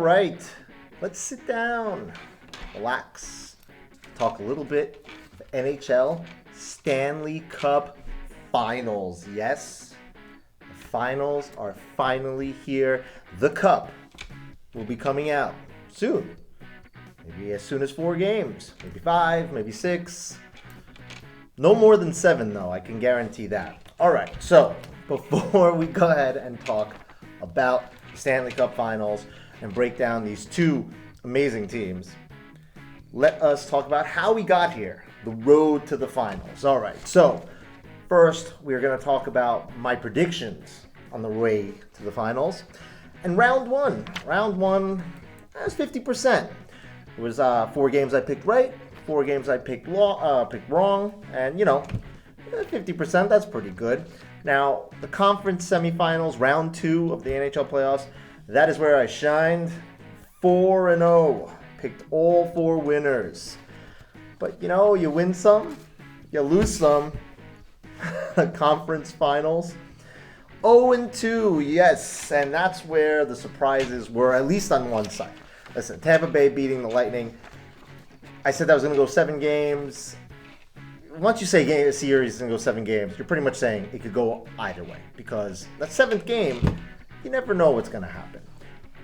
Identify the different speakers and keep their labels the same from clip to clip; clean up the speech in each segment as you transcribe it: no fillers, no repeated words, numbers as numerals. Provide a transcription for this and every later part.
Speaker 1: right, let's sit down, relax, talk a little bit of NHL Stanley Cup Finals. Yes, the finals are finally here. The cup will be coming out soon. Maybe as soon as 4 games, maybe 5, maybe 6. No more than 7 though, I can guarantee that. All right, so before we go ahead and talk about the Stanley Cup Finals and break down these 2 amazing teams, let us talk about how we got here, the road to the finals. All right, so first we're going to talk about my predictions on the way to the finals. And round one, that's 50%. It was 4 games I picked right, 4 games I picked wrong, and 50%, that's pretty good. Now, the conference semifinals, round 2 of the NHL playoffs, that is where I shined. 4-0, picked all 4 winners. But you win some, you lose some. Conference finals, 0-2, yes, and that's where the surprises were, at least on one side. Listen, Tampa Bay beating the Lightning. I said that was going to go 7 games. Once you say a series is going to go 7 games, you're pretty much saying it could go either way. Because that 7th game, you never know what's going to happen.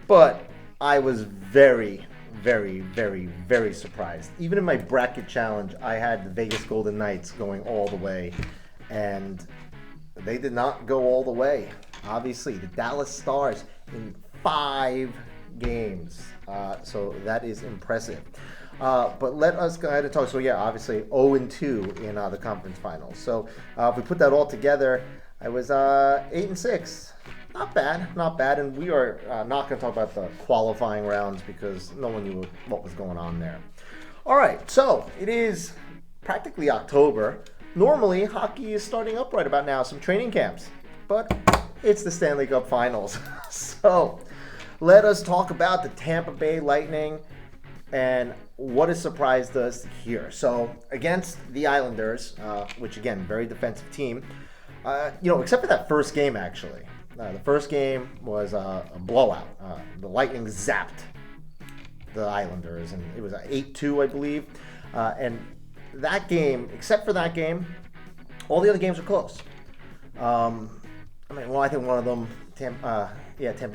Speaker 1: But I was very, very, very, very surprised. Even in my bracket challenge, I had the Vegas Golden Knights going all the way. And they did not go all the way. Obviously, the Dallas Stars in 5 games. So that is impressive. But let us go ahead and talk. So yeah, obviously 0-2 in the conference finals. So if we put that all together, I was 8-6. Not bad. And we are not going to talk about the qualifying rounds because no one knew what was going on there. All right, so it is practically October. Normally, hockey is starting up right about now, some training camps. But it's the Stanley Cup Finals. So let us talk about the Tampa Bay Lightning and what has surprised us here. So against the Islanders, which again, very defensive team, except for that first game actually. The first game was a blowout. The Lightning zapped the Islanders, and it was 8-2, I believe. And that game, except for that game, all the other games were close. I think one of them, Tampa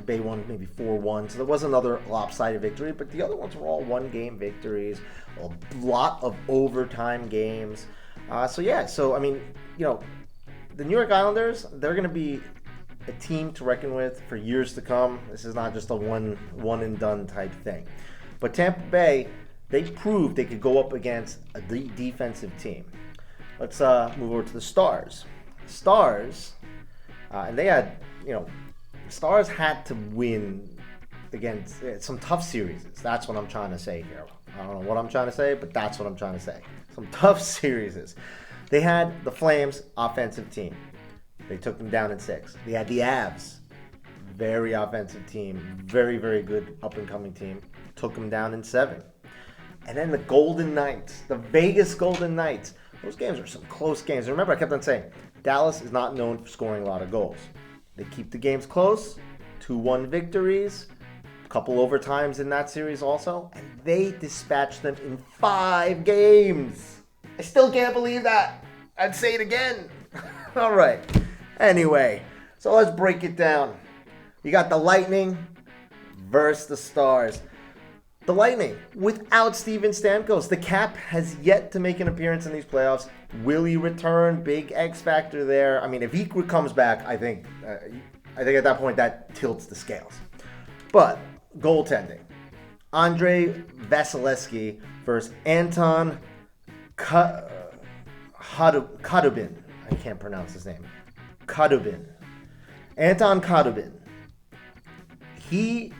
Speaker 1: Bay won maybe 4-1, so there was another lopsided victory, but the other ones were all 1-game victories, a lot of overtime games. The New York Islanders, they're going to be a team to reckon with for years to come. This is not just a one and done type thing. But Tampa Bay, they proved they could go up against a defensive team. Let's move over to the Stars. Stars, and they had, Stars had to win against some tough series. That's what I'm trying to say here. I don't know what I'm trying to say, but that's what I'm trying to say. Some tough series. They had the Flames offensive team. They took them down in 6. They had the Avs, very offensive team, very, very good up-and-coming team. Took them down in 7. And then the Golden Knights, the Vegas Golden Knights. Those games are some close games. Remember, I kept on saying, Dallas is not known for scoring a lot of goals. They keep the games close, 2-1 victories, a couple overtimes in that series also, and they dispatched them in 5 games. I still can't believe that. I'd say it again. All right. Anyway, so let's break it down. You got the Lightning versus the Stars. The Lightning, without Steven Stamkos, the Cap has yet to make an appearance in these playoffs. Will he return? Big X factor there. I mean, if he comes back, I think at that point that tilts the scales. But goaltending, Andrei Vasilevsky versus Anton Khudobin. I can't pronounce his name. Anton Khudobin. He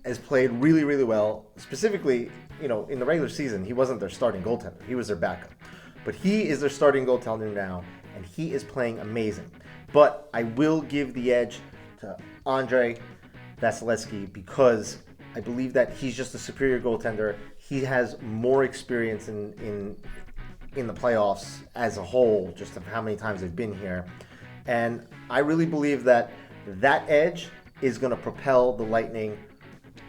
Speaker 1: has played really, really well. Specifically, in the regular season, he wasn't their starting goaltender. He was their backup. But he is their starting goaltender now, and he is playing amazing. But I will give the edge to Andrei Vasilevsky because I believe that he's just a superior goaltender. He has more experience in the playoffs as a whole, just of how many times they've been here. And I really believe that edge is going to propel the Lightning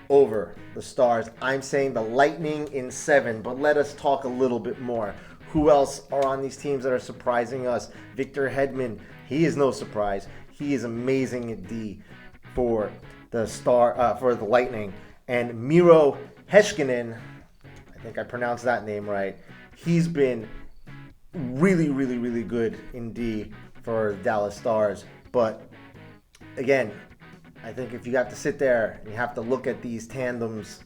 Speaker 1: over the Stars. I'm saying the Lightning in 7, but let us talk a little bit more. Who else are on these teams that are surprising us? Victor Hedman, he is no surprise. He is amazing at D for the for the Lightning. And Miro Heiskanen, I think I pronounced that name right. He's been really, really, really good in D for the Dallas Stars. But again, I think if you have to sit there and you have to look at these tandems,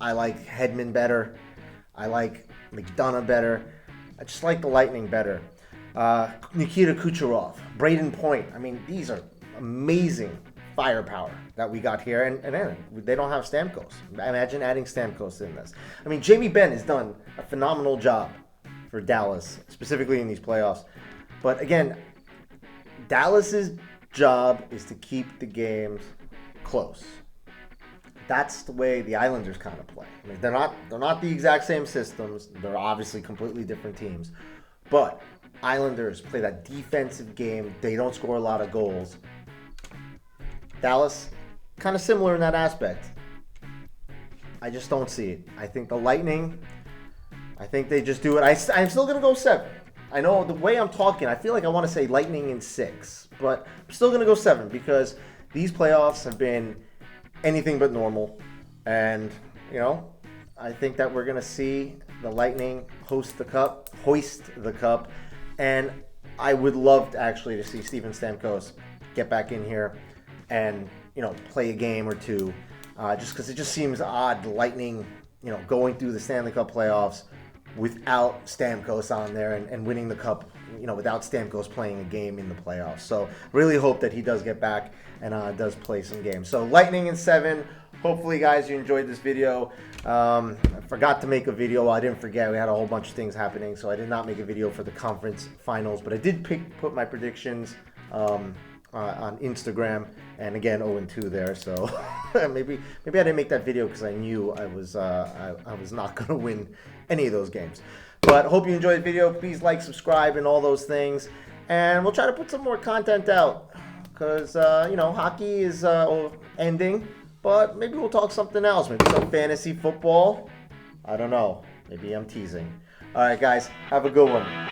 Speaker 1: I like Hedman better. I like McDonough better. I just like the Lightning better. Nikita Kucherov, Braden Point. I mean, these are amazing firepower that we got here. And then they don't have Stamkos. Imagine adding Stamkos in this. I mean, Jamie Benn has done a phenomenal job for Dallas, specifically in these playoffs. But again, Dallas's job is to keep the games close. That's the way the Islanders kind of play. I mean, they're not the exact same systems. They're obviously completely different teams. But Islanders play that defensive game. They don't score a lot of goals. Dallas, kind of similar in that aspect. I just don't see it. I think the Lightning, I think they just do it. I'm still going to go 7. I know the way I'm talking, I feel like I want to say Lightning in 6. But I'm still going to go 7 because these playoffs have been anything but normal. And, you know, I think that we're going to see the Lightning hoist the cup. And I would love to see Steven Stamkos get back in here and, you know, play a game or two. Just because it just seems odd, the Lightning, you know, going through the Stanley Cup playoffs without Stamkos on there and winning the cup, you know, without Stamkos playing a game in the playoffs. So really hope that he does get back and does play some games. So Lightning in 7. Hopefully, guys, you enjoyed this video. I forgot to make a video. Well, I didn't forget. We had a whole bunch of things happening, so I did not make a video for the conference finals. But I did put my predictions on Instagram, and again 0-2 there. So maybe I didn't make that video because I knew I was not going to win any of those games. But hope you enjoyed the video. Please like, subscribe, and all those things. And we'll try to put some more content out because you know, hockey is ending. But maybe we'll talk something else. Maybe some fantasy football. I don't know. Maybe I'm teasing. All right, guys. Have a good one.